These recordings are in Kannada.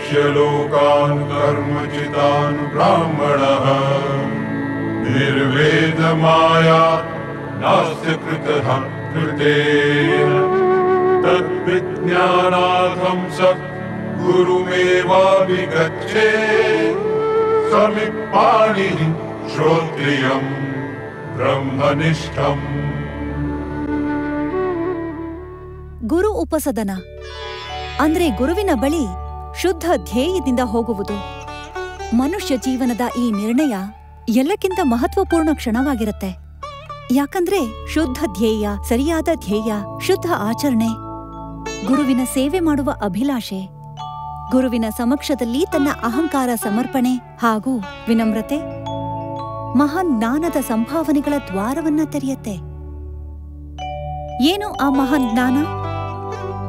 प्रविश्य लोकान् कर्मचितान् ब्राह्मणः निर्वेदमाया नास्य कृतः कृतेन तद्विज्ञानार्थं स गुरुमेवाभिगच्छेत् समिपाणिः श्रोत्रियं ब्रह्मनिष्ठम्. ಗುರು ಉಪಸದನ ಅಂದ್ರೆ ಗುರುವಿನ ಬಳಿ ಶುದ್ಧ ಧ್ಯೇಯದಿಂದ ಹೋಗುವುದು. ಮನುಷ್ಯ ಜೀವನದ ಈ ನಿರ್ಣಯ ಎಲ್ಲಕ್ಕಿಂತ ಮಹತ್ವಪೂರ್ಣ ಕ್ಷಣವಾಗಿರುತ್ತೆ. ಯಾಕಂದ್ರೆ ಶುದ್ಧ ಧ್ಯೇಯ, ಸರಿಯಾದ ಧ್ಯೇಯ, ಶುದ್ಧ ಆಚರಣೆ, ಗುರುವಿನ ಸೇವೆ ಮಾಡುವ ಅಭಿಲಾಷೆ, ಗುರುವಿನ ಸಮಕ್ಷದಲ್ಲಿ ತನ್ನ ಅಹಂಕಾರ ಸಮರ್ಪಣೆ ಹಾಗೂ ವಿನಮ್ರತೆ ಮಹಾನ್ ಜ್ಞಾನದ ಸಂಭಾವನೆಗಳ ದ್ವಾರವನ್ನ ತೆರೆಯುತ್ತೆ. ಏನು ಆ ಮಹಾನ್ ಜ್ಞಾನ?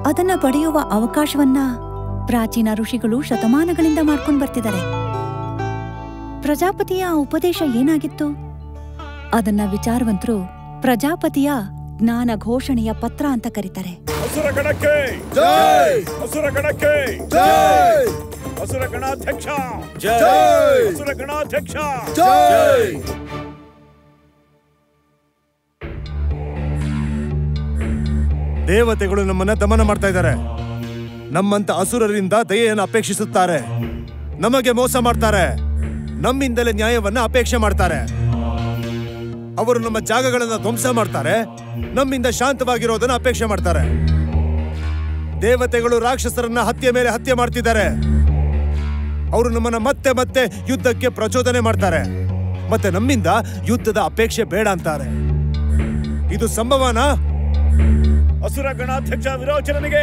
ಅದನ್ನ ಪಡೆಯುವ ಅವಕಾಶವನ್ನ ಪ್ರಾಚೀನ ಋಷಿಗಳು ಶತಮಾನಗಳಿಂದ ಮಾಡ್ಕೊಂಡು ಬರ್ತಿದ್ದಾರೆ. ಪ್ರಜಾಪತಿಯ ಆ ಉಪದೇಶ ಏನಾಗಿತ್ತು? ಅದನ್ನ ವಿಚಾರವಂತರು ಪ್ರಜಾಪತಿಯ ಜ್ಞಾನ ಘೋಷಣೆಯ ಪತ್ರ ಅಂತ ಕರೀತಾರೆ. ದೇವತೆಗಳು ನಮ್ಮನ್ನ ದಮನ ಮಾಡ್ತಾ ಇದ್ದಾರೆ. ನಮ್ಮಂತ ಅಸುರರಿಂದ ದಯೆಯನ್ನು ಅಪೇಕ್ಷಿಸುತ್ತಾರೆ. ನಮಗೆ ಮೋಸ ಮಾಡ್ತಾರೆ. ನಮ್ಮಿಂದಲೇ ನ್ಯಾಯವನ್ನ ಅಪೇಕ್ಷೆ ಮಾಡ್ತಾರೆ. ಅವರು ನಮ್ಮ ಜಾಗಗಳನ್ನ ಧ್ವಂಸ ಮಾಡ್ತಾರೆ. ನಮ್ಮಿಂದ ಶಾಂತವಾಗಿರೋದನ್ನ ಅಪೇಕ್ಷೆ ಮಾಡ್ತಾರೆ. ದೇವತೆಗಳು ರಾಕ್ಷಸರನ್ನ ಹತ್ಯೆ ಮೇಲೆ ಹತ್ಯೆ ಮಾಡ್ತಿದ್ದಾರೆ. ಅವರು ನಮ್ಮನ್ನ ಮತ್ತೆ ಮತ್ತೆ ಯುದ್ಧಕ್ಕೆ ಪ್ರಚೋದನೆ ಮಾಡ್ತಾರೆ. ಮತ್ತೆ ನಮ್ಮಿಂದ ಯುದ್ಧದ ಅಪೇಕ್ಷೆ ಬೇಡ ಅಂತಾರೆ. ಇದು ಸಂಭವನಾ? ಅಸುರ ಗಣಾಧ್ಯಕ್ಷ ವಿರೋಚನನಿಗೆ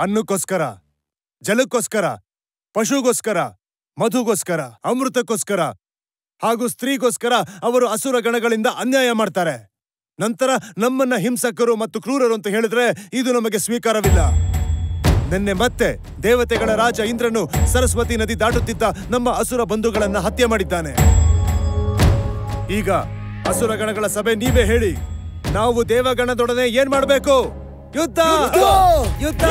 ಅನ್ನಕ್ಕೋಸ್ಕರ, ಜಲಕ್ಕೋಸ್ಕರ, ಪಶುಗೋಸ್ಕರ, ಮಧುಗೋಸ್ಕರ, ಅಮೃತಕ್ಕೋಸ್ಕರ ಹಾಗೂ ಸ್ತ್ರೀಗೋಸ್ಕರ ಅವರು ಅಸುರ ಗಣಗಳಿಂದ ಅನ್ಯಾಯ ಮಾಡ್ತಾರೆ. ನಂತರ ನಮ್ಮನ್ನ ಹಿಂಸಕರು ಮತ್ತು ಕ್ರೂರರು ಅಂತ ಹೇಳಿದ್ರೆ ಇದು ನಮಗೆ ಸ್ವೀಕಾರವಿಲ್ಲ. ನಿನ್ನೆ ಮತ್ತೆ ದೇವತೆಗಳ ರಾಜ ಇಂದ್ರನು ಸರಸ್ವತಿ ನದಿ ದಾಟುತ್ತಿದ್ದ ನಮ್ಮ ಅಸುರ ಬಂಧುಗಳನ್ನ ಹತ್ಯೆ ಮಾಡಿದ್ದಾನೆ. ಈಗ ಅಸುರ ಗಣಗಳ ಸಭೆ ನೀವೇ ಹೇಳಿ, ನಾವು ದೇವಗಣದೊಡನೆ ಏನ್ ಮಾಡಬೇಕು? ಯುದ್ಧ! ಯುದ್ಧ!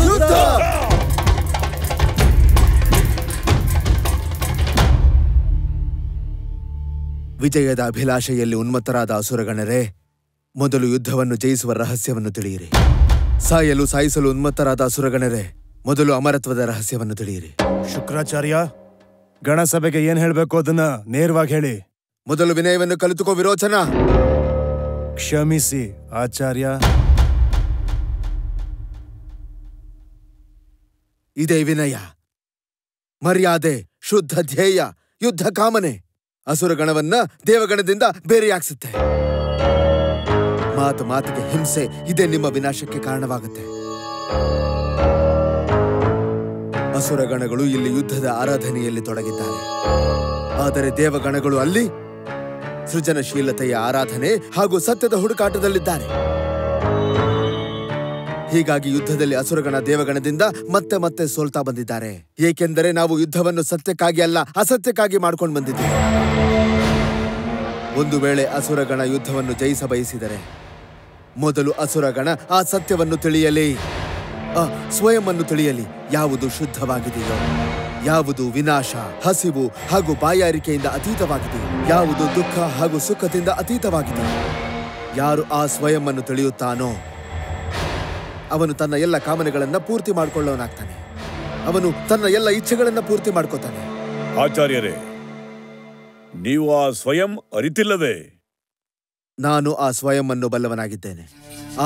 ಯುದ್ಧ! ವಿಜಯದ ಅಭಿಲಾಷೆಯಲ್ಲಿ ಉನ್ಮತ್ತರಾದ ಅಸುರಗಣರೇ, ಮೊದಲು ಯುದ್ಧವನ್ನು ಜಯಿಸುವ ರಹಸ್ಯವನ್ನು ತಿಳಿಯಿರಿ. ಸಾಯಲು ಸಾಯಿಸಲು ಉನ್ಮತ್ತರಾದ ಅಸುರಗಣರೇ, ಮೊದಲು ಅಮರತ್ವದ ರಹಸ್ಯವನ್ನು ತಿಳಿಯಿರಿ. ಶುಕ್ರಾಚಾರ್ಯ, ಗಣಸಭೆಗೆ ಏನ್ ಹೇಳ್ಬೇಕು ಅದನ್ನ ನೇರವಾಗಿ ಹೇಳಿ. ಮೊದಲು ವಿನಯವನ್ನು ಕಲಿತುಕೋ ವಿರೋಚನ. ಕ್ಷಮಿಸಿ ಆಚಾರ್ಯ. ಇದೇ ವಿನಯ, ಮರ್ಯಾದೆ, ಶುದ್ಧ ಧ್ಯೇಯ, ಯುದ್ಧ ಕಾಮನೆ ಅಸುರಗಣವನ್ನ ದೇವಗಣದಿಂದ ಬೇರೆಯಾಗಿಸುತ್ತೆ. ಮಾತು ಮಾತಿಗೆ ಹಿಂಸೆ, ಇದೇ ನಿಮ್ಮ ವಿನಾಶಕ್ಕೆ ಕಾರಣವಾಗುತ್ತೆ. ಅಸುರಗಣಗಳು ಇಲ್ಲಿ ಯುದ್ಧದ ಆರಾಧನೆಯಲ್ಲಿ ತೊಡಗಿದ್ದಾರೆ. ಆದರೆ ದೇವಗಣಗಳು ಅಲ್ಲಿ ಸೃಜನಶೀಲತೆಯ ಆರಾಧನೆ ಹಾಗೂ ಸತ್ಯದ ಹುಡುಕಾಟದಲ್ಲಿದ್ದಾರೆ. ಹೀಗಾಗಿ ಯುದ್ಧದಲ್ಲಿ ಅಸುರಗಣ ದೇವಗಣದಿಂದ ಮತ್ತೆ ಮತ್ತೆ ಸೋಲ್ತಾ ಬಂದಿದ್ದಾರೆ. ಏಕೆಂದರೆ ನಾವು ಯುದ್ಧವನ್ನು ಸತ್ಯಕ್ಕಾಗಿ ಅಲ್ಲ, ಅಸತ್ಯಕ್ಕಾಗಿ ಮಾಡ್ಕೊಂಡು ಬಂದಿದ್ದೀವಿ. ಒಂದು ವೇಳೆ ಅಸುರಗಣ ಯುದ್ಧವನ್ನು ಜಯಿಸ ಬಯಸಿದರೆ ಮೊದಲು ಅಸುರಗಣ ಆ ಸತ್ಯವನ್ನು ತಿಳಿಯಲಿ, ಸ್ವಯಂ ಅನ್ನು ತಿಳಿಯಲಿ. ಯಾವುದು ಶುದ್ಧವಾಗಿದೆಯೋ, ಯಾವುದು ವಿನಾಶ, ಹಸಿವು ಹಾಗೂ ಬಾಯಾರಿಕೆಯಿಂದ ಅತೀತವಾಗಿದೆಯೋ, ಯಾವುದು ದುಃಖ ಹಾಗೂ ಸುಖದಿಂದ ಅತೀತವಾಗಿದೆಯೋ, ಯಾರು ಆ ಸ್ವಯಂ ಅನ್ನು ತಿಳಿಯುತ್ತಾನೋ ಅವನು ತನ್ನ ಎಲ್ಲ ಕಾಮನೆಗಳನ್ನ ಪೂರ್ತಿ ಮಾಡಿಕೊಳ್ಳೋನಾಗ್ತಾನೆ. ಅವನು ತನ್ನ ಎಲ್ಲ ಇಚ್ಛೆಗಳನ್ನ ಪೂರ್ತಿ ಮಾಡ್ಕೋತಾನೆ. ಆಚಾರ್ಯರೇ, ನೀವು ಆ ಸ್ವಯಂ ಅರಿತಿಲ್ಲವೇ? ನಾನು ಆ ಸ್ವಯಂ ಅನ್ನು ಬಲ್ಲವನಾಗಿದ್ದೇನೆ.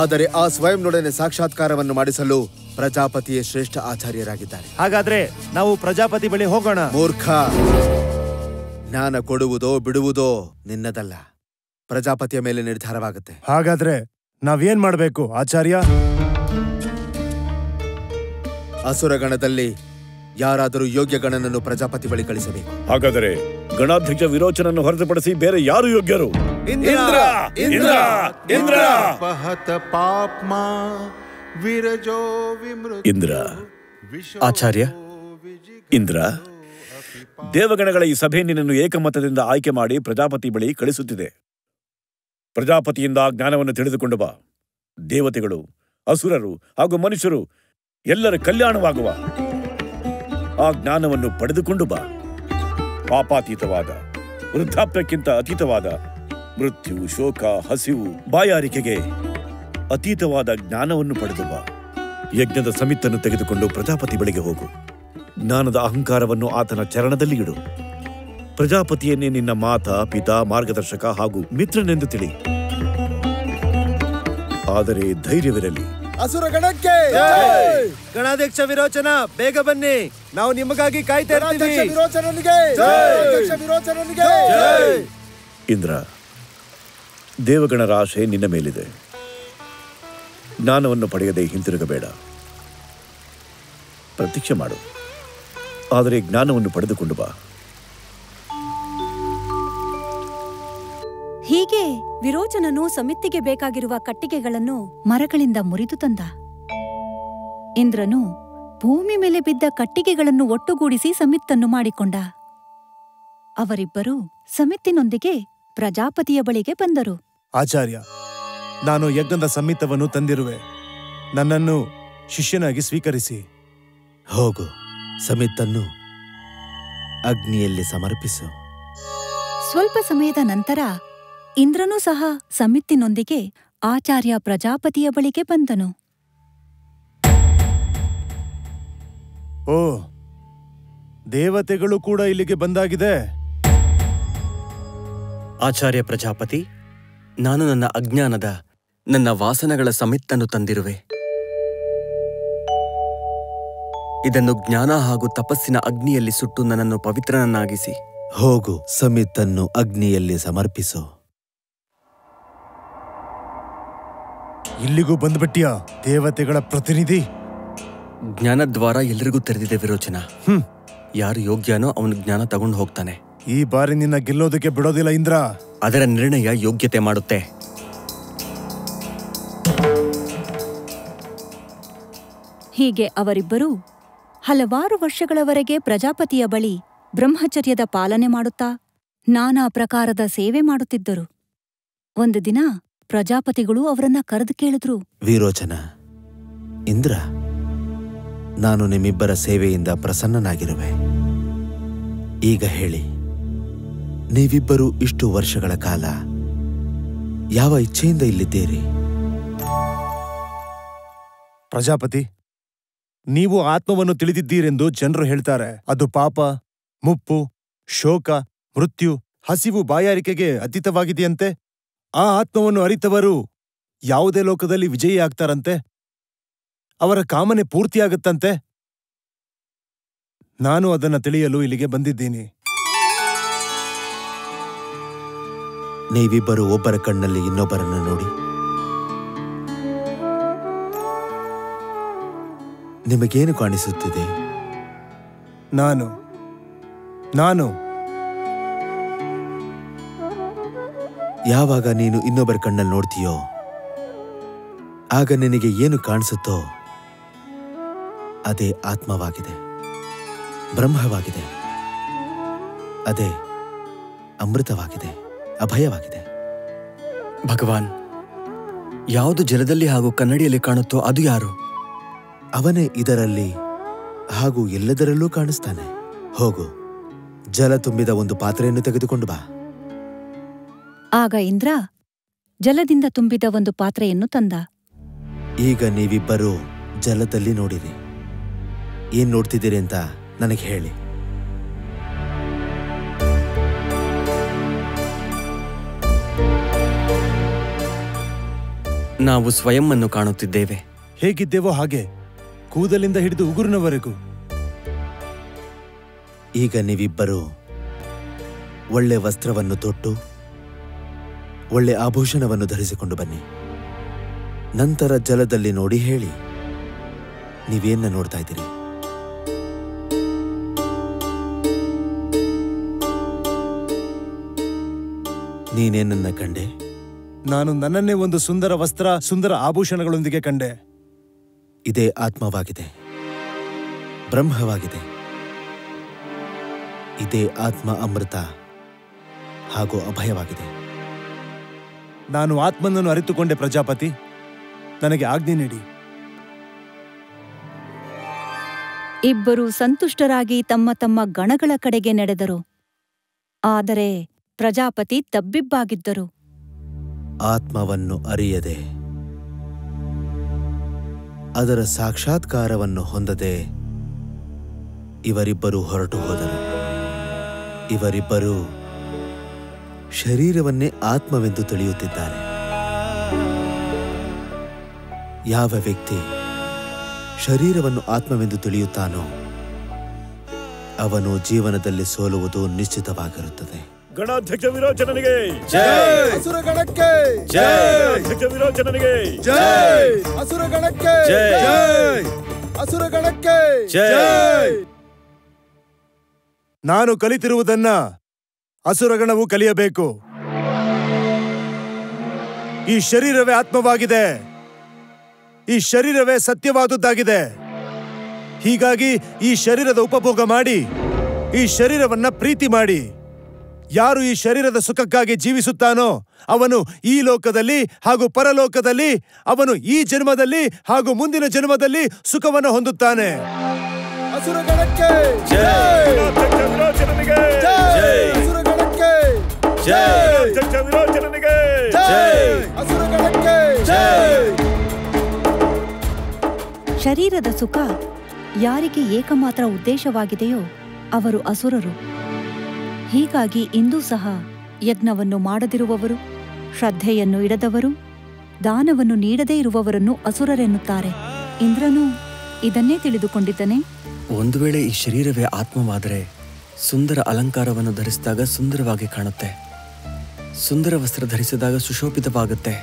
ಆದರೆ ಆ ಸ್ವಯಂನೊಡನೆ ಸಾಕ್ಷಾತ್ಕಾರವನ್ನು ಮಾಡಿಸಲು ಪ್ರಜಾಪತಿಯೇ ಶ್ರೇಷ್ಠ ಆಚಾರ್ಯರಾಗಿದ್ದಾರೆ. ಹಾಗಾದ್ರೆ ನಾವು ಪ್ರಜಾಪತಿ ಬಳಿ ಹೋಗೋಣ. ಮೂರ್ಖ, ಜ್ಞಾನ ಕೊಡುವುದೋ ಬಿಡುವುದೋ ನಿನ್ನದಲ್ಲ, ಪ್ರಜಾಪತಿಯ ಮೇಲೆ ನಿರ್ಧಾರವಾಗುತ್ತೆ. ಹಾಗಾದ್ರೆ ನಾವೇನ್ ಮಾಡ್ಬೇಕು ಆಚಾರ್ಯ? ಅಸುರಗಣದಲ್ಲಿ ಯಾರಾದರೂ ಯೋಗ್ಯ ಗಣನನ್ನು ಪ್ರಜಾಪತಿ ಬಳಿ ಕಳಿಸಬೇಕು. ಹಾಗಾದರೆ ಗಣಾಧ್ಯಕ್ಷ ವಿರೋಚನನ್ನು ಹೊರತುಪಡಿಸಿ ಬೇರೆ ಯಾರು ಯೋಗ್ಯರು? ಇಂದ್ರ! ಇಂದ್ರ! ಇಂದ್ರ! ಇಂದ್ರ. ಆಚಾರ್ಯ, ಇಂದ್ರ, ದೇವಗಣಗಳ ಈ ಸಭೆ ನಿನ್ನನ್ನು ಏಕಮತದಿಂದ ಆಯ್ಕೆ ಮಾಡಿ ಪ್ರಜಾಪತಿ ಬಳಿ ಕಳಿಸುತ್ತಿದೆ. ಪ್ರಜಾಪತಿಯಿಂದ ಜ್ಞಾನವನ್ನು ತಿಳಿದುಕೊಂಡು ಬಾ. ದೇವತೆಗಳು ಅಸುರರು ಹಾಗೂ ಮನುಷ್ಯರು ಎಲ್ಲರ ಕಲ್ಯಾಣವಾಗುವ ಆ ಜ್ಞಾನವನ್ನು ಪಡೆದುಕೊಂಡು ಬಾ. ಪಾಪಾತೀತವಾದ, ವೃದ್ಧಾಪ್ಯಕ್ಕಿಂತ ಅತೀತವಾದ, ಮೃತ್ಯು, ಶೋಕ, ಹಸಿವು, ಬಾಯಾರಿಕೆಗೆ ಅತೀತವಾದ ಜ್ಞಾನವನ್ನು ಪಡೆದು ಬಾ. ಯಜ್ಞದ ಸಮಿತ್ತನ್ನು ತೆಗೆದುಕೊಂಡು ಪ್ರಜಾಪತಿ ಬಳಿಗೆ ಹೋಗು. ಜ್ಞಾನದ ಅಹಂಕಾರವನ್ನು ಆತನ ಚರಣದಲ್ಲಿ ಇಡು. ಪ್ರಜಾಪತಿಯನ್ನೇ ನಿನ್ನ ಮಾತಾ, ಪಿತಾ, ಮಾರ್ಗದರ್ಶಕ ಹಾಗೂ ಮಿತ್ರನೆಂದು ತಿಳಿ. ಆದರೆ ಧೈರ್ಯವಿರಲಿ. ಅಸುರಗಣಕ್ಕೆ ಗಣಾಧ್ಯಕ್ಷ ವಿರೋಚನ, ಬೇಗ ಬನ್ನಿ, ನಾವು ನಿಮಗಾಗಿ ಕಾಯ್ತಾ ಇರ್ತೀವಿ. ಇಂದ್ರ, ದೇವಗಣರ ಆಶೆ ನಿನ್ನ ಮೇಲಿದೆ. ಜ್ಞಾನವನ್ನು ಪಡೆಯದೆ ಹಿಂತಿರುಗಬೇಡ. ಪ್ರತೀಕ್ಷೆ ಮಾಡು, ಆದರೆ ಜ್ಞಾನವನ್ನು ಪಡೆದುಕೊಂಡು ಬಾ. ಹೀಗೆ ವಿರೋಚನನು ಸಮಿತಿಗೆ ಬೇಕಾಗಿರುವ ಕಟ್ಟಿಗೆಗಳನ್ನು ಮರಗಳಿಂದ ಮುರಿದು ತಂದ. ಇಂದ್ರನು ಭೂಮಿ ಮೇಲೆ ಬಿದ್ದ ಕಟ್ಟಿಗೆಗಳನ್ನು ಒಟ್ಟುಗೂಡಿಸಿ ಸಮಿತ್ತನ್ನು ಮಾಡಿಕೊಂಡ. ಅವರಿಬ್ಬರೂ ಸಮಿತ್ತಿನೊಂದಿಗೆ ಪ್ರಜಾಪತಿಯ ಬಳಿಗೆ ಬಂದರು. ಆಚಾರ್ಯ, ನಾನು ಯಜ್ಞದ ಸಮಿತ್ತವನ್ನು ತಂದಿರುವೆ. ನನ್ನನ್ನು ಶಿಷ್ಯನಾಗಿ ಸ್ವೀಕರಿಸಿ. ಹೋಗು, ಸಮಿತ್ತನ್ನು ಅಗ್ನಿಯಲ್ಲಿ ಸಮರ್ಪಿಸು. ಸ್ವಲ್ಪ ಸಮಯದ ನಂತರ ಇಂದ್ರನೂ ಸಹ ಸಮಿತ್ತಿನೊಂದಿಗೆ ಆಚಾರ್ಯ ಪ್ರಜಾಪತಿಯ ಬಳಿಗೆ ಬಂದನು. ಓ, ದೇವತೆಗಳು ಕೂಡ ಇಲ್ಲಿಗೆ ಬಂದಾಗಿದೆ. ಆಚಾರ್ಯ ಪ್ರಜಾಪತಿ, ನಾನು ನನ್ನ ಅಜ್ಞಾನದ, ನನ್ನ ವಾಸನಗಳ ಸಮಿತ್ತನ್ನು ತಂದಿರುವೆ. ಇದನ್ನು ಜ್ಞಾನ ಹಾಗೂ ತಪಸ್ಸಿನ ಅಗ್ನಿಯಲ್ಲಿ ಸುಟ್ಟು ನನ್ನನ್ನು ಪವಿತ್ರನನ್ನಾಗಿಸಿ. ಹೋಗು, ಸಮಿತ್ತನ್ನು ಅಗ್ನಿಯಲ್ಲಿ ಸಮರ್ಪಿಸು. ಇಲ್ಲಿಗೂ ಬಂದ್ಬಿಟ್ಟಿಯಾ, ದೇವತೆಗಳ ಪ್ರತಿನಿಧಿ? ಜ್ಞಾನದ್ವಾರ ಎಲ್ಲರಿಗೂ ತೆರೆದಿದೆ ವಿರೋಚನ. ಯಾರು ಯೋಗ್ಯನೋ ಅವನು ಜ್ಞಾನ ತಗೊಂಡು ಹೋಗ್ತಾನೆ. ಈ ಬಾರಿ ನಿನ್ನ ಗೆಲ್ಲೋದಕ್ಕೆ ಬಿಡೋದಿಲ್ಲ ಇಂದ್ರ. ಅದರ ನಿರ್ಣಯ ಯೋಗ್ಯತೆ ಮಾಡುತ್ತೆ. ಹೀಗೆ ಅವರಿಬ್ಬರೂ ಹಲವಾರು ವರ್ಷಗಳವರೆಗೆ ಪ್ರಜಾಪತಿಯ ಬಳಿ ಬ್ರಹ್ಮಚರ್ಯದ ಪಾಲನೆ ಮಾಡುತ್ತಾ ನಾನಾ ಪ್ರಕಾರದ ಸೇವೆ ಮಾಡುತ್ತಿದ್ದರು. ಒಂದು ದಿನ ಪ್ರಜಾಪತಿಗಳು ಅವರನ್ನ ಕರೆದು ಕೇಳಿದ್ರು. ವಿರೋಚನ, ಇಂದ್ರ, ನಾನು ನಿಮ್ಮಿಬ್ಬರ ಸೇವೆಯಿಂದ ಪ್ರಸನ್ನನಾಗಿರುವೆ. ಈಗ ಹೇಳಿ, ನೀವಿಬ್ಬರು ಇಷ್ಟು ವರ್ಷಗಳ ಕಾಲ ಯಾವ ಇಚ್ಛೆಯಿಂದ ಇಲ್ಲಿದ್ದೀರಿ? ಪ್ರಜಾಪತಿ, ನೀವು ಆತ್ಮವನ್ನು ತಿಳಿದಿದ್ದೀರೆಂದು ಜನರು ಹೇಳ್ತಾರೆ. ಅದು ಪಾಪ, ಮುಪ್ಪು, ಶೋಕ, ಮೃತ್ಯು, ಹಸಿವು, ಬಾಯಾರಿಕೆಗೆ ಅತೀತವಾಗಿದೆಯಂತೆ. ಆ ಆತ್ಮವನ್ನು ಅರಿತವರು ಯಾವುದೇ ಲೋಕದಲ್ಲಿ ವಿಜಯಿಯಾಗ್ತಾರಂತೆ. ಅವರ ಕಾಮನೆ ಪೂರ್ತಿಯಾಗುತ್ತಂತೆ. ನಾನು ಅದನ್ನು ತಿಳಿಯಲು ಇಲ್ಲಿಗೆ ಬಂದಿದ್ದೀನಿ. ನೀವಿಬ್ಬರು ಒಬ್ಬರ ಕಣ್ಣಲ್ಲಿ ಇನ್ನೊಬ್ಬರನ್ನು ನೋಡಿ. ನಿಮಗೇನು ಕಾಣಿಸುತ್ತಿದೆ? ನಾನು ನಾನು ಯಾವಾಗ ನೀನು ಇನ್ನೊಬ್ಬರ ಕಣ್ಣಲ್ಲಿ ನೋಡ್ತೀಯೋ ಆಗ ನಿನಗೆ ಏನು ಕಾಣಿಸುತ್ತೋ ಅದೇ ಆತ್ಮವಾಗಿದೆ, ಬ್ರಹ್ಮವಾಗಿದೆ. ಅದೇ ಅಮೃತವಾಗಿದೆ, ಅಭಯವಾಗಿದೆ. ಭಗವಾನ್, ಯಾವುದು ಜಲದಲ್ಲಿ ಹಾಗೂ ಕನ್ನಡಿಯಲ್ಲಿ ಕಾಣುತ್ತೋ ಅದು ಯಾರು? ಅವನೇ ಇದರಲ್ಲಿ ಹಾಗೂ ಎಲ್ಲದರಲ್ಲೂ ಕಾಣಿಸ್ತಾನೆ. ಹೋಗು, ಜಲ ತುಂಬಿದ ಒಂದು ಪಾತ್ರೆಯನ್ನು ತೆಗೆದುಕೊಂಡು ಬಾ. ಆಗ ಇಂದ್ರ ಜಲದಿಂದ ತುಂಬಿದ ಒಂದು ಪಾತ್ರೆಯನ್ನು ತಂದ. ಈಗ ನೀವಿಬ್ಬರೂ ಜಲದಲ್ಲಿ ನೋಡಿರಿ. ಏನ್ ನೋಡ್ತಿದ್ದೀರಿ ಅಂತ ನನಗೆ ಹೇಳಿ. ನಾವು ಸ್ವಯಂವನ್ನು ಕಾಣುತ್ತಿದ್ದೇವೆ. ಹೇಗಿದ್ದೇವೋ ಹಾಗೆ, ಕೂದಲಿಂದ ಹಿಡಿದು ಉಗುರಿನವರೆಗೂ. ಈಗ ನೀವಿಬ್ಬರೂ ಒಳ್ಳೆ ವಸ್ತ್ರವನ್ನು ತೊಟ್ಟು ಒಳ್ಳೆ ಆಭೂಷಣವನ್ನು ಧರಿಸಿಕೊಂಡು ಬನ್ನಿ. ನಂತರ ಜಲದಲ್ಲಿ ನೋಡಿ ಹೇಳಿ, ನೀವೇನ ನೋಡ್ತಾ ಇದ್ದೀರಿ? ನೀನೇನನ್ನ ಕಂಡೆ? ನಾನು ನನ್ನನ್ನೇ ಒಂದು ಸುಂದರ ವಸ್ತ್ರ, ಸುಂದರ ಆಭೂಷಣಗಳೊಂದಿಗೆ ಕಂಡೆ. ಇದೇ ಆತ್ಮವಾಗಿದೆ, ಬ್ರಹ್ಮವಾಗಿದೆ. ಇದೇ ಆತ್ಮ ಅಮೃತ ಹಾಗೂ ಅಭಯವಾಗಿದೆ. ನಾನು ಆತ್ಮನನ್ನು ಅರಿತುಕೊಂಡೆ ಪ್ರಜಾಪತಿ. ನನಗೆ ಆಜ್ಞೆ ನೀಡಿ. ಇಬ್ಬರೂ ಸಂತುಷ್ಟರಾಗಿ ತಮ್ಮ ತಮ್ಮ ಗಣಗಳ ಕಡೆಗೆ ನಡೆದರು. ಆದರೆ ಪ್ರಜಾಪತಿ ತಬ್ಬಿಬ್ಬಾಗಿದ್ದರು. ಆತ್ಮವನ್ನು ಅರಿಯದೆ, ಅದರ ಸಾಕ್ಷಾತ್ಕಾರವನ್ನು ಹೊಂದದೆ ಇವರಿಬ್ಬರೂ ಹೊರಟು ಹೋದರು. ಇವರಿಬ್ಬರೂ ಶರೀರವನ್ನೇ ಆತ್ಮವೆಂದು ತಿಳಿಯುತ್ತಿದ್ದಾರೆ. ಯಾವ ವ್ಯಕ್ತಿ ಶರೀರವನ್ನು ಆತ್ಮವೆಂದು ತಿಳಿಯುತ್ತಾನೋ ಅವನು ಜೀವನದಲ್ಲಿ ಸೋಲುವುದು ನಿಶ್ಚಿತವಾಗಿರುತ್ತದೆ. ಗಣಾಧ್ಯಕ್ಷ ವಿರೋಚನನಿಗೆ ಅಸುರಗಣಕ್ಕೆ ಗಣಾಧ್ಯಕ್ಷ ವಿರೋಚನನಿಗೆ ಅಸುರಗಣಕ್ಕೆ ಅಸುರಗಣಕ್ಕೆ. ನಾನು ಕಲಿತಿರುವುದನ್ನ ಅಸುರಗಣವು ಕಲಿಯಬೇಕು. ಈ ಶರೀರವೇ ಆತ್ಮವಾಗಿದೆ. ಈ ಶರೀರವೇ ಸತ್ಯವಾದುದಾಗಿದೆ. ಹೀಗಾಗಿ ಈ ಶರೀರದ ಉಪಭೋಗ ಮಾಡಿ, ಈ ಶರೀರವನ್ನ ಪ್ರೀತಿ ಮಾಡಿ. ಯಾರು ಈ ಶರೀರದ ಸುಖಕ್ಕಾಗಿ ಜೀವಿಸುತ್ತಾನೋ ಅವನು ಈ ಲೋಕದಲ್ಲಿ ಹಾಗೂ ಪರಲೋಕದಲ್ಲಿ, ಅವನು ಈ ಜನ್ಮದಲ್ಲಿ ಹಾಗೂ ಮುಂದಿನ ಜನ್ಮದಲ್ಲಿ ಸುಖವನ್ನು ಹೊಂದುತ್ತಾನೆ. ಅಸುರಗಣಕ್ಕೆ ಗಣಾಧ್ಯಕ್ಷ ವಿರೋಚನನಿಗೆ ಅಸುರಗಣಕ್ಕೆ ಗಣಾಧ್ಯಕ್ಷ ವಿರೋಚನನಿಗೆ ಅಸುರಗಣಕ್ಕೆ. ಶರೀರದ ಸುಖ ಯಾರಿಗೆ ಏಕಮಾತ್ರ ಉದ್ದೇಶವಾಗಿದೆಯೋ ಅವರು ಅಸುರರು. ಹೀಗಾಗಿ ಇಂದೂ ಸಹ ಯಜ್ಞವನ್ನು ಮಾಡದಿರುವವರು, ಶ್ರದ್ಧೆಯನ್ನು ಇಡದವರು, ದಾನವನ್ನು ನೀಡದೇ ಇರುವವರನ್ನು ಅಸುರರೆನ್ನುತ್ತಾರೆ. ಇಂದ್ರನು ಇದನ್ನೇ ತಿಳಿದುಕೊಂಡಿದ್ದನೆ. ಒಂದು ವೇಳೆ ಈ ಶರೀರವೇ ಆತ್ಮವಾದರೆ ಸುಂದರ ಅಲಂಕಾರವನ್ನು ಧರಿಸಿದಾಗ ಸುಂದರವಾಗಿ ಕಾಣುತ್ತೆ, ಸುಂದರ ವಸ್ತ್ರ ಧರಿಸಿದಾಗ ಸುಶೋಭಿತವಾಗುತ್ತೆ.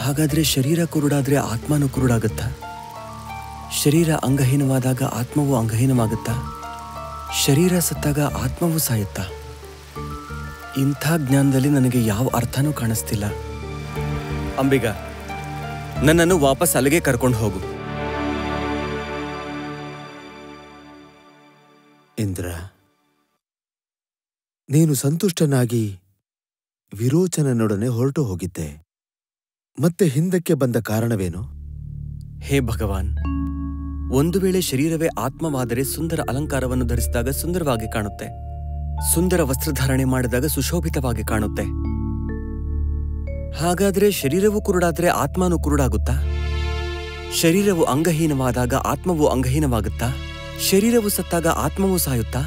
ಹಾಗಾದ್ರೆ ಶರೀರ ಕುರುಡಾದ್ರೆ ಆತ್ಮನೂ ಕುರುಡಾಗುತ್ತಾ? ಶರೀರ ಅಂಗಹೀನವಾದಾಗ ಆತ್ಮವೂ ಅಂಗಹೀನವಾಗುತ್ತಾ? ಶರೀರ ಸತ್ತಾಗ ಆತ್ಮವೂ ಸಾಯುತ್ತಾ? ಇಂಥ ಜ್ಞಾನದಲ್ಲಿ ನನಗೆ ಯಾವ ಅರ್ಥನೂ ಕಾಣಿಸ್ತಿಲ್ಲ. ಅಂಬಿಗ, ನನ್ನನ್ನು ವಾಪಸ್ ಅಲ್ಲಿಗೆ ಕರ್ಕೊಂಡು ಹೋಗು. ಇಂದ್ರ, ನೀನು ಸಂತುಷ್ಟನಾಗಿ ವಿರೋಚನನೊಡನೆ ಹೊರಟು ಹೋಗಿದ್ದೆ. ಮತ್ತೆ ಹಿಂದಕ್ಕೆ ಬಂದ ಕಾರಣವೇನು? ಹೇ ಭಗವಾನ್, ಒಂದು ವೇಳೆ ಶರೀರವೇ ಆತ್ಮವಾದರೆ ಸುಂದರ ಅಲಂಕಾರವನ್ನು ಧರಿಸಿದಾಗ ಸುಂದರವಾಗಿ ಕಾಣುತ್ತೆ, ಸುಂದರ ವಸ್ತ್ರಧಾರಣೆ ಮಾಡಿದಾಗ ಸುಶೋಭಿತವಾಗಿ ಕಾಣುತ್ತೆ. ಹಾಗಾದ್ರೆ ಶರೀರವು ಕುರುಡಾದ್ರೆ ಆತ್ಮನೂ ಕುರುಡಾಗುತ್ತಾ? ಶರೀರವು ಅಂಗಹೀನವಾದಾಗ ಆತ್ಮವು ಅಂಗಹೀನವಾಗುತ್ತಾ? ಶರೀರವು ಸತ್ತಾಗ ಆತ್ಮವೂ ಸಾಯುತ್ತಾ?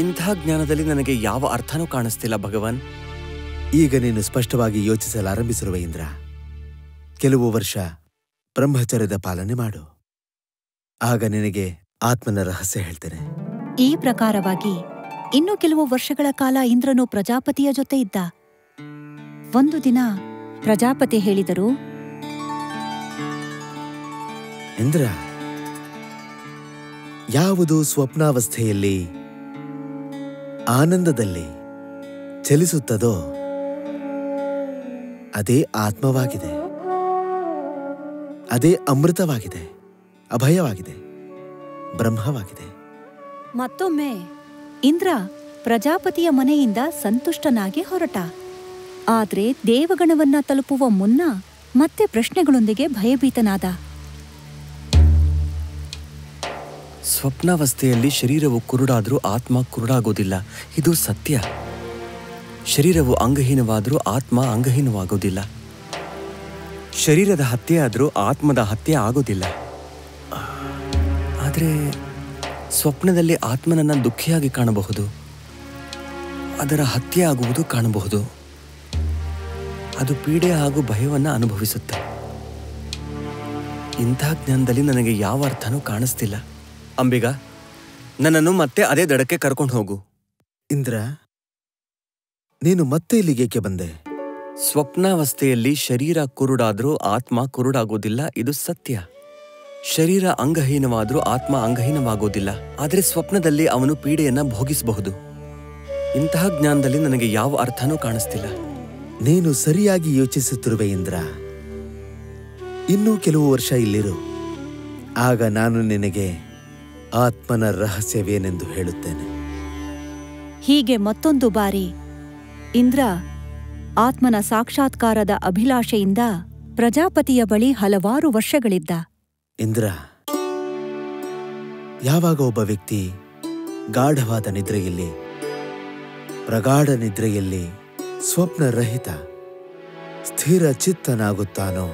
ಇಂಥ ಜ್ಞಾನದಲ್ಲಿ ನನಗೆ ಯಾವ ಅರ್ಥನೂ ಕಾಣಿಸ್ತಿಲ್ಲ ಭಗವಾನ್. ಈಗ ನೀನು ಸ್ಪಷ್ಟವಾಗಿ ಯೋಚಿಸಲಾರಂಭಿಸಿರುವ ಇಂದ್ರ, ಕೆಲವು ವರ್ಷ ಬ್ರಹ್ಮಚರ್ಯದ ಪಾಲನೆ ಮಾಡು. ಆಗ ನಿನಗೆ ಆತ್ಮನ ರಹಸ್ಯ ಹೇಳ್ತೇನೆ. ಈ ಪ್ರಕಾರವಾಗಿ ಇನ್ನೂ ಕೆಲವು ವರ್ಷಗಳ ಕಾಲ ಇಂದ್ರನು ಪ್ರಜಾಪತಿಯ ಜೊತೆ ಇದ್ದ. ಒಂದು ದಿನ ಪ್ರಜಾಪತಿ ಹೇಳಿದರು, ಇಂದ್ರ, ಯಾವುದು ಸ್ವಪ್ನಾವಸ್ಥೆಯಲ್ಲಿ ಆನಂದದಲ್ಲಿ ಚಲಿಸುತ್ತದೋ ಅದೇ ಆತ್ಮವಾಗಿದೆ, ಅದೇ ಅಮೃತವಾಗಿದೆ, ಅಭಯವಾಗಿದೆ, ಬ್ರಹ್ಮವಾಗಿದೆ. ಮತ್ತೊಮ್ಮೆ ಇಂದ್ರ ಪ್ರಜಾಪತಿಯ ಮನೆಯಿಂದ ಸಂತುಷ್ಟನಾಗಿ ಹೊರಟ. ಆದ್ರೆ ದೇವಗಣವನ್ನ ತಲುಪುವ ಮುನ್ನ ಮತ್ತೆ ಪ್ರಶ್ನೆಗಳೊಂದಿಗೆ ಭಯಭೀತನಾದ. ಸ್ವಪ್ನಾವಸ್ಥೆಯಲ್ಲಿ ಶರೀರವು ಕುರುಡಾದ್ರೂ ಆತ್ಮ ಕುರುಡಾಗೋದಿಲ್ಲ, ಇದು ಸತ್ಯ. ಶರೀರವು ಅಂಗಹೀನವಾದ್ರೂ ಆತ್ಮ ಅಂಗಹೀನವಾಗೋದಿಲ್ಲ. ಶರೀರದ ಹತ್ಯೆ ಆದ್ರೂ ಆತ್ಮದ ಹತ್ಯೆ ಆಗೋದಿಲ್ಲ. ಆದರೆ ಸ್ವಪ್ನದಲ್ಲಿ ಆತ್ಮನನ್ನ ದುಃಖಿಯಾಗಿ ಕಾಣಬಹುದು, ಅದರ ಹತ್ಯೆ ಆಗುವುದು ಕಾಣಬಹುದು. ಅದು ಪೀಡೆ ಹಾಗೂ ಭಯವನ್ನ ಅನುಭವಿಸುತ್ತೆ. ಇಂಥ ಜ್ಞಾನದಲ್ಲಿ ನನಗೆ ಯಾವ ಅರ್ಥನೂ ಕಾಣಿಸ್ತಿಲ್ಲ. ಅಂಬಿಗ, ನನ್ನನ್ನು ಮತ್ತೆ ಅದೇ ದಡಕ್ಕೆ ಕರ್ಕೊಂಡು ಹೋಗು. ಇಂದ್ರ, ನೀನು ಮತ್ತೆ ಇಲ್ಲಿಗೇಕೆ ಬಂದೆ? ಸ್ವಪ್ನಾವಸ್ಥೆಯಲ್ಲಿ ಶರೀರ ಕುರುಡಾದ್ರೂ ಆತ್ಮ ಕುರುಡಾಗೋದಿಲ್ಲ, ಇದು ಸತ್ಯ. ಶರೀರ ಅಂಗಹೀನವಾದ್ರೂ ಆತ್ಮ ಅಂಗಹೀನವಾಗೋದಿಲ್ಲ. ಆದರೆ ಸ್ವಪ್ನದಲ್ಲಿ ಅವನು ಪೀಡೆಯನ್ನ ಭೋಗಿಸಬಹುದು. ಇಂತಹ ಜ್ಞಾನದಲ್ಲಿ ನನಗೆ ಯಾವ ಅರ್ಥನೂ ಕಾಣಿಸ್ತಿಲ್ಲ. ನೀನು ಸರಿಯಾಗಿ ಯೋಚಿಸುತ್ತಿರುವೆ ಇಂದ್ರ. ಇನ್ನೂ ಕೆಲವು ವರ್ಷ ಇಲ್ಲಿರು, ಆಗ ನಾನು ನಿನಗೆ ಆತ್ಮನ ರಹಸ್ಯವೇನೆಂದು ಹೇಳುತ್ತೇನೆ. ಹೀಗೆ ಮತ್ತೊಂದು ಬಾರಿ ಇಂದ್ರ ಆತ್ಮನ ಸಾಕ್ಷಾತ್ಕಾರದ ಅಭಿಲಾಷೆಯಿಂದ ಪ್ರಜಾಪತಿಯ ಬಳಿ ಹಲವಾರು ವರ್ಷಗಳಿದ್ದ. ಇಂದ್ರ, ಯಾವಾಗ ಒಬ್ಬ ವ್ಯಕ್ತಿ ಗಾಢವಾದ ನಿದ್ರೆಯಲ್ಲಿ, ಪ್ರಗಾಢ ನಿದ್ರೆಯಲ್ಲಿ ಸ್ವಪ್ನರಹಿತ ಸ್ಥಿರ ಚಿತ್ತನಾಗುತ್ತಾನೋ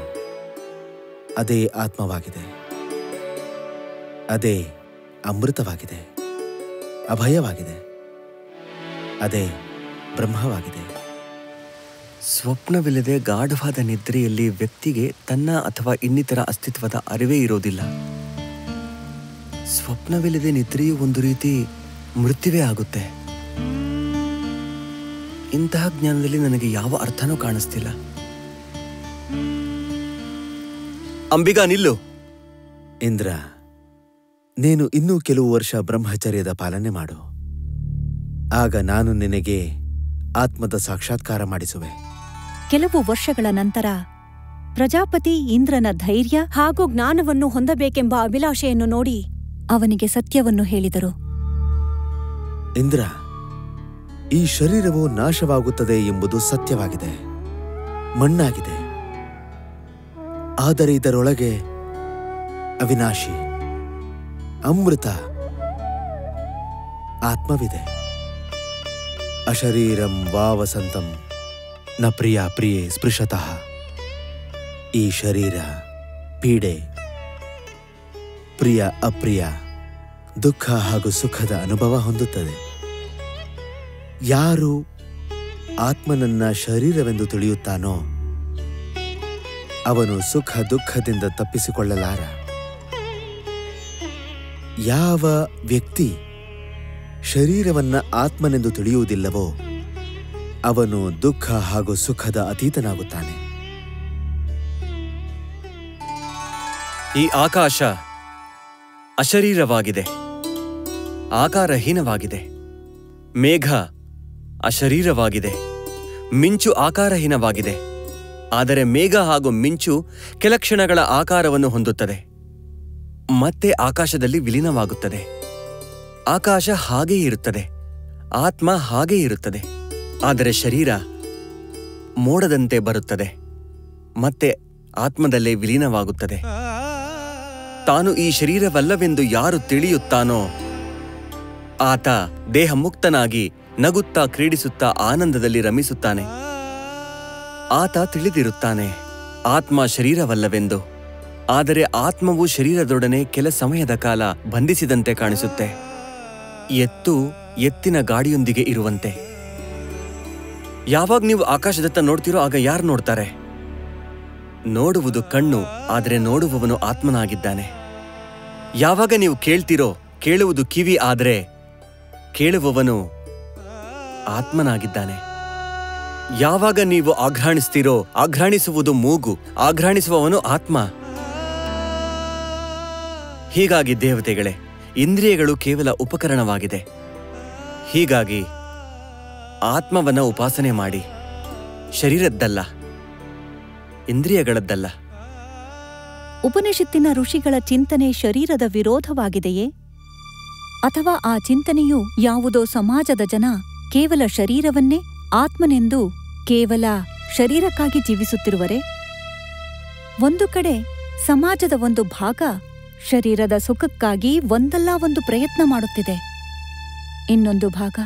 ಅದೇ ಆತ್ಮವಾಗಿದೆ, ಅದೇ ಅಮೃತವಾಗಿದೆ, ಅಭಯವಾಗಿದೆ, ಅದೇ ಬ್ರಹ್ಮವಾಗಿದೆ. ಸ್ವಪ್ನವಿಲ್ಲದೆ ಗಾಢವಾದ ನಿದ್ರೆಯಲ್ಲಿ ವ್ಯಕ್ತಿಗೆ ತನ್ನ ಅಥವಾ ಇನ್ನಿತರ ಅಸ್ತಿತ್ವದ ಅರಿವೇ ಇರೋದಿಲ್ಲ. ಸ್ವಪ್ನವಿಲ್ಲದೆ ನಿದ್ರೆಯು ಒಂದು ರೀತಿ ಮೃತ್ಯುವೇ ಆಗುತ್ತೆ. ಇಂತಹ ಜ್ಞಾನದಲ್ಲಿ ನನಗೆ ಯಾವ ಅರ್ಥನೂ ಕಾಣಿಸ್ತಿಲ್ಲ. ಅಂಬಿಗಾ, ನಿಲ್ಲು. ಇಂದ್ರ, ನೀನು ಇನ್ನೂ ಕೆಲವು ವರ್ಷ ಬ್ರಹ್ಮಚರ್ಯದ ಪಾಲನೆ ಮಾಡು. ಆಗ ನಾನು ನಿನಗೆ ಆತ್ಮದ ಸಾಕ್ಷಾತ್ಕಾರ ಮಾಡಿಸುವೆ. ಕೆಲವು ವರ್ಷಗಳ ನಂತರ ಪ್ರಜಾಪತಿ ಇಂದ್ರನ ಧೈರ್ಯ ಹಾಗೂ ಜ್ಞಾನವನ್ನು ಹೊಂದಬೇಕೆಂಬ ಅಭಿಲಾಷೆಯನ್ನು ನೋಡಿ ಅವನಿಗೆ ಸತ್ಯವನ್ನು ಹೇಳಿದರು. ಇಂದ್ರ, ಈ ಶರೀರವು ನಾಶವಾಗುತ್ತದೆ ಎಂಬುದು ಸತ್ಯವಾಗಿದೆ, ಮಣ್ಣಾಗಿದೆ. ಆದರೆ ಇದರೊಳಗೆ ಅವಿನಾಶಿ ಅಮೃತ ಆತ್ಮವಿದೆ. ಅಶರೀರಂ ವಾವಸಂತಂ ನ ಪ್ರಿಯ ಪ್ರಿಯೇ ಸ್ಪೃಶತಃ. ಈ ಶರೀರ ಪೀಡೆ, ಪ್ರಿಯ ಅಪ್ರಿಯ, ದುಃಖ ಹಾಗೂ ಸುಖದ ಅನುಭವ ಹೊಂದುತ್ತದೆ. ಯಾರು ಆತ್ಮನನ್ನ ಶರೀರವೆಂದು ತಿಳಿಯುತ್ತಾನೋ ಅವನು ಸುಖ ದುಃಖದಿಂದ ತಪ್ಪಿಸಿಕೊಳ್ಳಲಾರ. ಯಾವ ವ್ಯಕ್ತಿ ಶರೀರವನ್ನ ಆತ್ಮನೆಂದು ತಿಳಿಯುವುದಿಲ್ಲವೋ ಅವನು ದುಃಖ ಹಾಗೂ ಸುಖದ ಅತೀತನಾಗುತ್ತಾನೆ. ಈ ಆಕಾಶ ಅಶರೀರವಾಗಿದೆ, ಆಕಾರಹೀನವಾಗಿದೆ. ಮೇಘ ಅಶರೀರವಾಗಿದೆ, ಮಿಂಚು ಆಕಾರಹೀನವಾಗಿದೆ. ಆದರೆ ಮೇಘ ಹಾಗೂ ಮಿಂಚು ಕೆಲ ಕ್ಷಣಗಳ ಆಕಾರವನ್ನು ಹೊಂದುತ್ತದೆ, ಮತ್ತೆ ಆಕಾಶದಲ್ಲಿ ವಿಲೀನವಾಗುತ್ತದೆ. ಆಕಾಶ ಹಾಗೇ ಇರುತ್ತದೆ, ಆತ್ಮ ಹಾಗೇ ಇರುತ್ತದೆ. ಆದರೆ ಶರೀರ ಮೋಡದಂತೆ ಬರುತ್ತದೆ, ಮತ್ತೆ ಆತ್ಮದಲ್ಲೇ ವಿಲೀನವಾಗುತ್ತದೆ. ತಾನು ಈ ಶರೀರವಲ್ಲವೆಂದು ಯಾರು ತಿಳಿಯುತ್ತಾನೋ ಆತ ದೇಹ ಮುಕ್ತನಾಗಿ ನಗುತ್ತಾ ಕ್ರೀಡಿಸುತ್ತಾ ಆನಂದದಲ್ಲಿ ರಮಿಸುತ್ತಾನೆ. ಆತ ತಿಳಿದಿರುತ್ತಾನೆ ಆತ್ಮ ಶರೀರವಲ್ಲವೆಂದು. ಆದರೆ ಆತ್ಮವು ಶರೀರದೊಡನೆ ಕೆಲ ಸಮಯದ ಕಾಲ ಬಂಧಿಸಿದಂತೆ ಕಾಣಿಸುತ್ತೆ, ಎತ್ತಿನ ಗಾಡಿಯೊಂದಿಗೆ ಇರುವಂತೆ. ಯಾವಾಗ ನೀವು ಆಕಾಶದತ್ತ ನೋಡ್ತೀರೋ ಆಗ ಯಾರು ನೋಡ್ತಾರೆ? ನೋಡುವುದು ಕಣ್ಣು, ಆದರೆ ನೋಡುವವನು ಆತ್ಮನಾಗಿದ್ದಾನೆ. ಯಾವಾಗ ನೀವು ಕೇಳ್ತೀರೋ ಕೇಳುವುದು ಕಿವಿ, ಆದರೆ ಕೇಳುವವನು ಆತ್ಮನಾಗಿದ್ದಾನೆ. ಯಾವಾಗ ನೀವು ಆಘ್ರಾಣಿಸ್ತೀರೋ ಆಘ್ರಾಣಿಸುವುದು ಮೂಗು, ಆಘ್ರಾಣಿಸುವವನು ಆತ್ಮ. ಹೀಗಾಗಿ ದೇವತೆಗಳೇ, ಇಂದ್ರಿಯಗಳು ಕೇವಲ ಉಪಕರಣವಾಗಿದೆ. ಹೀಗಾಗಿ ಆತ್ಮವನ್ನ ಉಪಾಸನೆ ಮಾಡಿ, ಶರೀರದ್ದಲ್ಲ, ಇಂದ್ರಿಯಗಳದ್ದಲ್ಲ. ಉಪನಿಷತ್ತಿನ ಋಷಿಗಳ ಚಿಂತನೆ ಶರೀರದ ವಿರೋಧವಾಗಿದೆಯೇ? ಅಥವಾ ಆ ಚಿಂತನೆಯು ಯಾವುದೋ ಸಮಾಜದ ಜನ ಕೇವಲ ಶರೀರವನ್ನೇ ಆತ್ಮನೆಂದು ಕೇವಲ ಶರೀರಕ್ಕಾಗಿ ಜೀವಿಸುತ್ತಿರುವರೆ? ಒಂದು ಕಡೆ ಸಮಾಜದ ಒಂದು ಭಾಗ ಶರೀರದ ಸುಖಕ್ಕಾಗಿ ಒಂದಲ್ಲ ಒಂದು ಪ್ರಯತ್ನ ಮಾಡುತ್ತಿದೆ, ಇನ್ನೊಂದು ಭಾಗ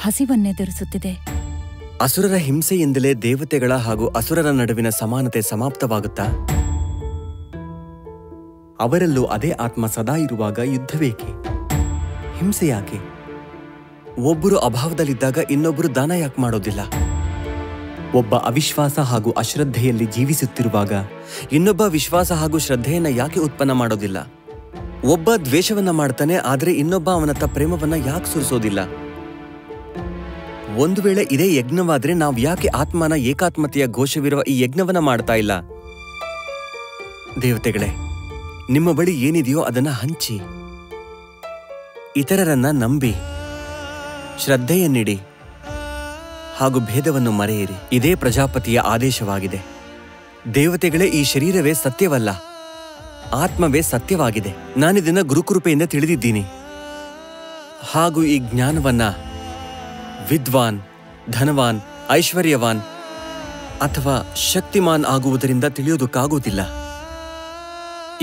ಹಸಿವನ್ನೆದುರಿಸುತ್ತಿದೆ. ಅಸುರರ ಹಿಂಸೆಯಿಂದಲೇ ದೇವತೆಗಳ ಹಾಗೂ ಅಸುರರ ನಡುವಿನ ಸಮಾನತೆ ಸಮಾಪ್ತವಾಗುತ್ತಾ? ಅವರಲ್ಲೂ ಅದೇ ಆತ್ಮ ಸದಾ ಇರುವಾಗ ಯುದ್ಧವೇಕೆ? ಹಿಂಸೆ ಯಾಕೆ? ಒಬ್ಬರು ಅಭಾವದಲ್ಲಿದ್ದಾಗ ಇನ್ನೊಬ್ಬರು ದಾನ ಯಾಕೆ ಮಾಡೋದಿಲ್ಲ? ಒಬ್ಬ ಅವಿಶ್ವಾಸ ಹಾಗೂ ಅಶ್ರದ್ಧೆಯಲ್ಲಿ ಜೀವಿಸುತ್ತಿರುವಾಗ ಇನ್ನೊಬ್ಬ ವಿಶ್ವಾಸ ಹಾಗೂ ಶ್ರದ್ಧೆಯನ್ನ ಯಾಕೆ ಉತ್ಪನ್ನ ಮಾಡೋದಿಲ್ಲ? ಒಬ್ಬ ದ್ವೇಷವನ್ನ ಮಾಡ್ತಾನೆ, ಆದರೆ ಇನ್ನೊಬ್ಬ ಅವನತ್ತ ಪ್ರೇಮವನ್ನ ಯಾಕೆ ಸುರಿಸೋದಿಲ್ಲ? ಒಂದು ವೇಳೆ ಇದೇ ಯಜ್ಞವಾದ್ರೆ ನಾವು ಯಾಕೆ ಆತ್ಮನ ಏಕಾತ್ಮತೆಯ ಘೋಷವಿರುವ ಈ ಯಜ್ಞವನ್ನ ಮಾಡ್ತಾ ಇಲ್ಲ? ದೇವತೆಗಳೇ, ನಿಮ್ಮ ಬಳಿ ಏನಿದೆಯೋ ಅದನ್ನ ಹಂಚಿ, ಇತರರನ್ನ ನಂಬಿ, ಶ್ರದ್ಧೆಯನ್ನಿಡಿ ಹಾಗೂ ಭೇದವನ್ನು ಮರೆಯಿರಿ. ಇದೇ ಪ್ರಜಾಪತಿಯ ಆದೇಶವಾಗಿದೆ. ದೇವತೆಗಳೇ, ಈ ಶರೀರವೇ ಸತ್ಯವಲ್ಲ, ಆತ್ಮವೇ ಸತ್ಯವಾಗಿದೆ. ನಾನಿದನ್ನ ಗುರುಕೃಪೆಯಿಂದ ತಿಳಿದಿದ್ದೀನಿ. ಹಾಗೂ ಈ ಜ್ಞಾನವನ್ನ ವಿದ್ವಾನ್, ಧನವಾನ್, ಐಶ್ವರ್ಯವಾನ್ ಅಥವಾ ಶಕ್ತಿಮಾನ್ ಆಗುವುದರಿಂದ ತಿಳಿಯೋದಕ್ಕಾಗುವುದಿಲ್ಲ.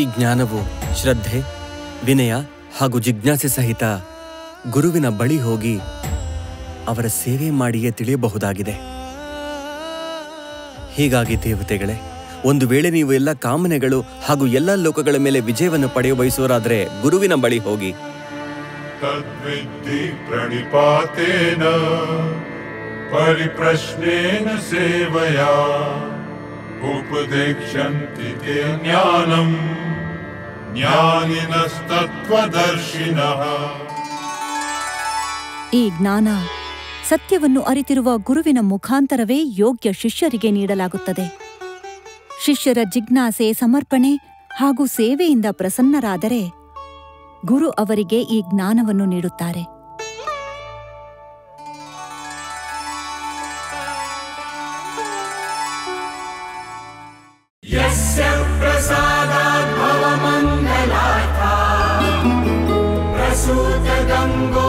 ಈ ಜ್ಞಾನವು ಶ್ರದ್ಧೆ, ವಿನಯ ಹಾಗೂ ಜಿಜ್ಞಾಸೆ ಸಹಿತ ಗುರುವಿನ ಬಳಿ ಹೋಗಿ ಅವರ ಸೇವೆ ಮಾಡಿಯೇ ತಿಳಿಯಬಹುದಾಗಿದೆ. ಹೀಗಾಗಿ ದೇವತೆಗಳೇ, ಒಂದು ವೇಳೆ ನೀವು ಎಲ್ಲ ಕಾಮನೆಗಳು ಹಾಗೂ ಎಲ್ಲ ಲೋಕಗಳ ಮೇಲೆ ವಿಜಯವನ್ನು ಪಡೆಯ ಬಯಸುವರಾದರೆ ಗುರುವಿನ ಬಳಿ ಹೋಗಿ. ತದ್ವಿದ್ಧಿ ಪ್ರಣಿಪಾತೇನ ಪರಿಪ್ರಶ್ನೇನ ಸೇವಯಾ ಉಪದೇಕ್ಷ್ಯಂತಿ ತೇ ಜ್ಞಾನಂ ಜ್ಞಾನಿನಸ್ತತ್ವದರ್ಶಿನಃ. ಈ ಜ್ಞಾನ ಸತ್ಯವನ್ನು ಅರಿತಿರುವ ಗುರುವಿನ ಮುಖಾಂತರವೇ ಯೋಗ್ಯ ಶಿಷ್ಯರಿಗೆ ನೀಡಲಾಗುತ್ತದೆ. ಶಿಷ್ಯರ ಜಿಜ್ಞಾಸೆ, ಸಮರ್ಪಣೆ ಹಾಗೂ ಸೇವೆಯಿಂದ ಪ್ರಸನ್ನರಾದರೆ ಗುರು ಅವರಿಗೆ ಈ ಜ್ಞಾನವನ್ನು ನೀಡುತ್ತಾರೆ. ಯಸ್ಯ ಪ್ರಸಾದಾತ್ ಭವಮಂಗಲಾರ್ಥಾ ಪ್ರಸೂತ ಗಂಗೋ